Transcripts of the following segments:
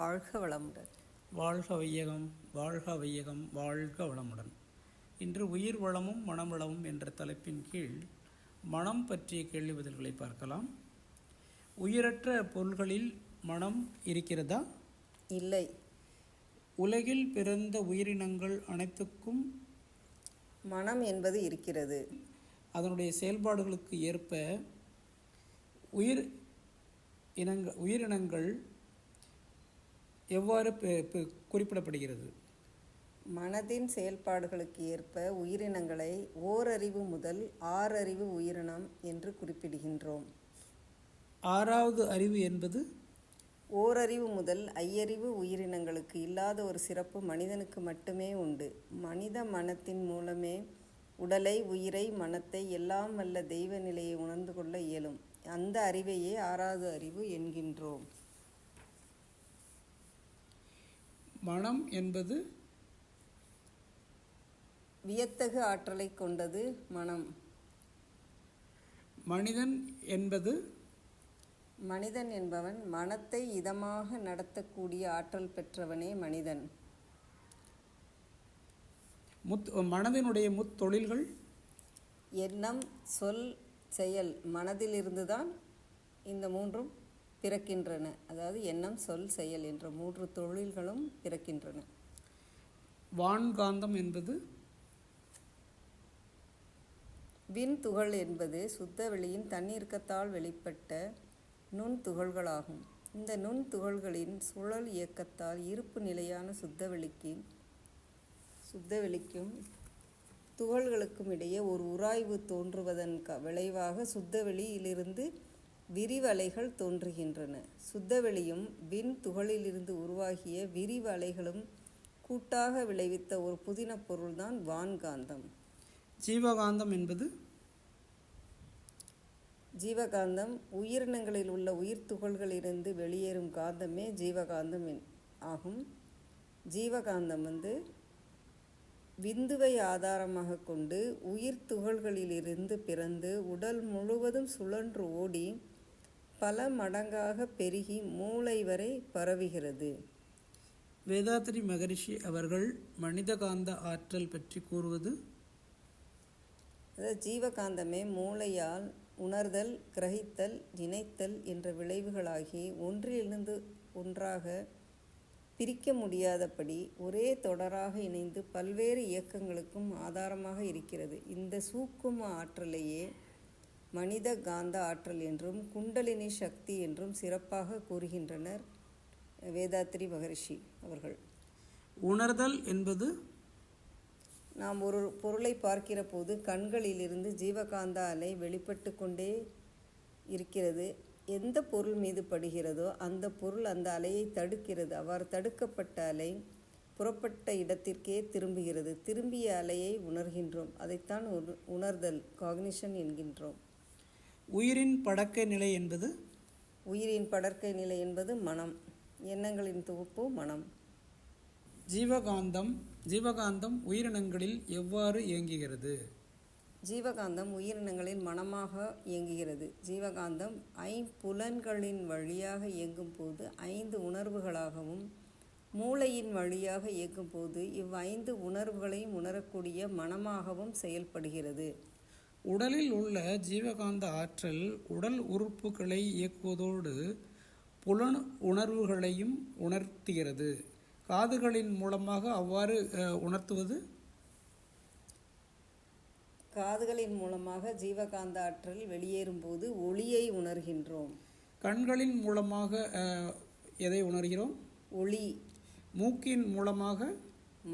வாழ்க வளமுடன். வாழ்க வையகம், வாழ்க வையகம், வாழ்க வளமுடன். இன்று உயிர் வளமும் மனம் வளமும் என்ற தலைப்பின் கீழ் மனம் பற்றிய கேள்வி பதில்களை பார்க்கலாம். உயிரற்ற பொருள்களில் மனம் இருக்கிறதா? இல்லை. உலகில் பிறந்த உயிரினங்கள் அனைத்துக்கும் மனம் என்பது இருக்கிறது. அதனுடைய செயல்பாடுகளுக்கு ஏற்ப உயிரினங்கள் எவ்வாறு குறிப்பிடப்படுகிறது? மனதின் செயல்பாடுகளுக்கு ஏற்ப உயிரினங்களை ஓரறிவு முதல் ஆறறிவு உயிரினம் என்று குறிப்பிடுகின்றோம். ஆறாவது அறிவு என்பது ஓரறிவு முதல் ஐயறிவு உயிரினங்களுக்கு இல்லாத ஒரு சிறப்பு மனிதனுக்கு மட்டுமே உண்டு. மனித மனத்தின் மூலமே உடலை, உயிரை, மனத்தை, எல்லாம் வல்ல தெய்வ நிலையை உணர்ந்து கொள்ள இயலும். அந்த அறிவையே ஆறாவது அறிவு என்கின்றோம். மனம் என்பது வியத்தகு ஆற்றலை கொண்டது மனம். மனிதன் என்பவன் மனத்தை இதமாக நடத்தக்கூடிய ஆற்றல் பெற்றவனே மனிதன். மனதினுடைய முத்தொழில்கள் எண்ணம், சொல், செயல். மனதிலிருந்துதான் இந்த மூன்றும் பிறக்கின்றன. அதாவது எண்ணம், சொல், செயல் என்ற மூன்று தொழில்களும் பிறக்கின்றன. வான்காந்தம் என்பது விண்துகள் என்பது சுத்த வெளியின் தண்ணீர்க்கத்தால் வெளிப்பட்ட நுண்துகள்களாகும். இந்த நுண்துகள்களின் சுழல் இயக்கத்தால் இருப்பு நிலையான சுத்தவெளிக்கும் துகள்களுக்கும் இடையே ஒரு உராய்வு தோன்றுவதன் விளைவாக சுத்தவெளியிலிருந்து விரிவலைகள் தோன்றுகின்றன. சுத்தவெளியும் விண் துகளிலிருந்து உருவாகிய விரிவு அலைகளும் கூட்டாக விளைவித்த ஒரு புதின பொருள்தான் வான்காந்தம். ஜீவகாந்தம் என்பது ஜீவகாந்தம் உயிரினங்களில் உள்ள உயிர் துகள்களிலிருந்து வெளியேறும் காந்தமே ஜீவகாந்தம் ஆகும். ஜீவகாந்தம் விந்துவை ஆதாரமாக கொண்டு உயிர் துகள்களிலிருந்து பிறந்து உடல் முழுவதும் சுழன்று ஓடி பல மடங்காக பெருகி மூளை வரை பரவுகிறது. வேதாத்ரி மகரிஷி அவர்கள் மனித காந்த ஆற்றல் பற்றி கூறுவது, ஜீவகாந்தமே மூளையால் உணர்தல், கிரகித்தல், நினைத்தல் என்ற விளைவுகளாகி ஒன்றிலிருந்து ஒன்றாக பிரிக்க முடியாதபடி ஒரே தொடராக இணைந்து பல்வேறு இயக்கங்களுக்கும் ஆதாரமாக இருக்கிறது. இந்த சூக்கும ஆற்றலையே மனித காந்த ஆற்றல் என்றும் குண்டலினி சக்தி என்றும் சிறப்பாக கூறுகின்றனர் வேதாத்ரி மகரிஷி அவர்கள். உணர்தல் என்பது நாம் ஒரு பொருளை பார்க்கிற போது கண்களிலிருந்து ஜீவகாந்த அலை வெளிப்பட்டு கொண்டே இருக்கிறது. எந்த பொருள் மீது படுகிறதோ அந்த பொருள் அந்த அலையை தடுக்கிறது. அவ்வாறு தடுக்கப்பட்ட அலை புறப்பட்ட இடத்திற்கே திரும்புகிறது. திரும்பிய அலையை உணர்கின்றோம். அதைத்தான் உணர்தல், காக்னிஷன் என்கின்றோம். உயிரின் படக்கை நிலை என்பது உயிரின் படற்கை நிலை என்பது மனம். எண்ணங்களின் தொகுப்பு மனம். ஜீவகாந்தம் உயிரினங்களில் எவ்வாறு இயங்குகிறது? ஜீவகாந்தம் உயிரினங்களின் மனமாக இயங்குகிறது. ஜீவகாந்தம் ஐம்புலன்களின் வழியாக இயங்கும் போது 5 உணர்வுகளாகவும், மூளையின் வழியாக இயங்கும் போது இவ்5 உணர்வுகளையும் உணரக்கூடிய மனமாகவும் செயல்படுகிறது. உடலில் உள்ள ஜீவகாந்த ஆற்றல் உடல் உறுப்புகளை இயக்குவதோடு புலன் உணர்வுகளையும் உணர்த்துகிறது. காதுகளின் மூலமாக அவ்வாறு உணர்த்துவது? காதுகளின் மூலமாக ஜீவகாந்த ஆற்றல் வெளியேறும் போது ஒளியை உணர்கின்றோம். கண்களின் மூலமாக எதை உணர்கிறோம்? ஒளி. மூக்கின் மூலமாக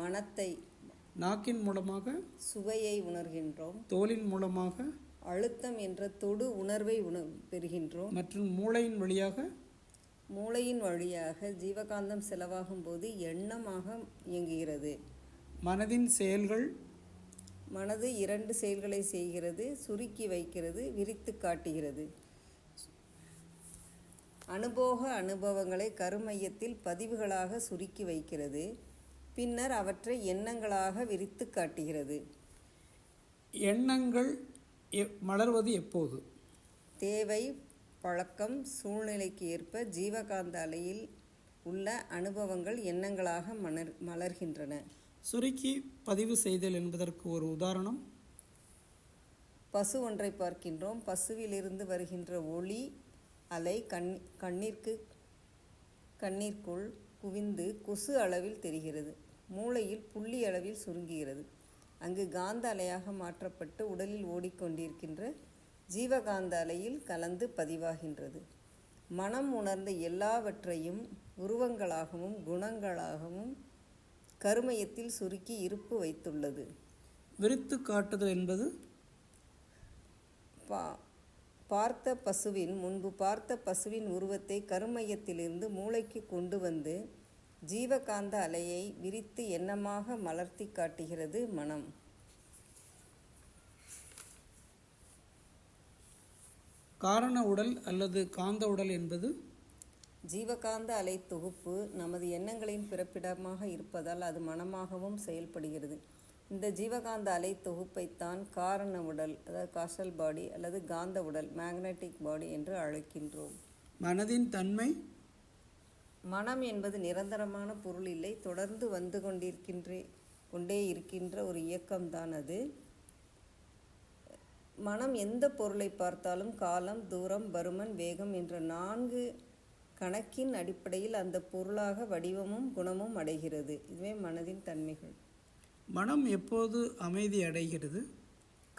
மனத்தை. நாக்கின் மூலமாக சுவையை உணர்கின்றோம். தோலின் மூலமாக அழுத்தம் என்ற தொடு உணர்வை பெறுகின்றோம். மற்றும் மூளையின் வழியாக ஜீவகாந்தம் செலவாகும் போது எண்ணமாக இயங்குகிறது. மனதின் செயல்கள். மனது 2 செயல்களை செய்கிறது. சுருக்கி வைக்கிறது, விரித்து காட்டுகிறது. அனுபவங்களை கருமையத்தில் பதிவுகளாக சுருக்கி வைக்கிறது. பின்னர் அவற்றை எண்ணங்களாக விரித்து காட்டுகிறது. எண்ணங்கள் மலர்வது எப்போது? தேவை, பழக்கம், சூழ்நிலைக்கு ஏற்ப ஜீவகாந்த அலையில் உள்ள அனுபவங்கள் எண்ணங்களாக மலர்கின்றன. சுருக்கி பதிவு செய்தல் என்பதற்கு ஒரு உதாரணம். பசு ஒன்றை பார்க்கின்றோம். பசுவிலிருந்து வருகின்ற ஒளி அலை கண்ணிற்குள் குவிந்து கொசு அளவில் தெரிகிறது. மூளையில் புள்ளி அளவில் சுருங்குகிறது. அங்கு காந்த அலையாக மாற்றப்பட்டு உடலில் ஓடிக்கொண்டிருக்கின்ற ஜீவகாந்த அலையில் கலந்து பதிவாகின்றது. மனம் உணர்ந்த எல்லாவற்றையும் உருவங்களாகவும் குணங்களாகவும் கருமையத்தில் சுருக்கி இருப்பு வைத்துள்ளது. விரித்து காட்டுதல் என்பது முன்பு பார்த்த பசுவின் உருவத்தை கருமையத்திலிருந்து மூளைக்கு கொண்டு வந்து ஜீவகாந்த அலையை விரித்து எண்ணமாக மலர்த்தி காட்டுகிறது மனம். காரண உடல் அல்லது காந்த உடல் என்பது ஜீவகாந்த அலை தொகுப்பு நமது எண்ணங்களின் பிறப்பிடமாக இருப்பதால் அது மனமாகவும் செயல்படுகிறது. இந்த ஜீவகாந்த அலை தொகுப்பைத்தான் காரண உடல், அதாவது காசல் பாடி அல்லது காந்த உடல், மேக்னெட்டிக் பாடி என்று அழைக்கின்றோம். மனதின் தன்மை. மனம் என்பது நிரந்தரமான பொருள் இல்லை, தொடர்ந்து வந்து கொண்டே இருக்கின்ற ஒரு இயக்கம்தான் அது. மனம் எந்த பொருளை பார்த்தாலும் காலம், தூரம், பருமன், வேகம் என்ற 4 கணக்கின் அடிப்படையில் அந்த பொருளாக வடிவமும் குணமும் அடைகிறது. இதுவே மனதின் தன்மைகள். மனம் எப்போது அமைதி அடைகிறது?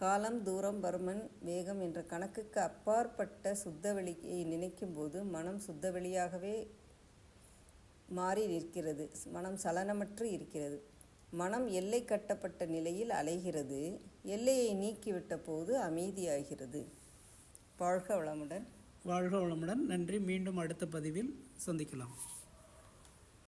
காலம், தூரம், பருமன், வேகம் என்ற கணக்குக்கு அப்பாற்பட்ட சுத்தவெளியை நினைக்கும் போது மனம் சுத்தவெளியாகவே மாறி நிற்கிறது. மனம் சலனமற்று இருக்கிறது. மனம் எல்லை கட்டப்பட்ட நிலையில் அலைகிறது. எல்லையை நீக்கிவிட்ட போது அமைதியாகிறது. வாழ்க வளமுடன். வாழ்க வளமுடன். நன்றி. மீண்டும் அடுத்த பதிவில் சந்திக்கலாம்.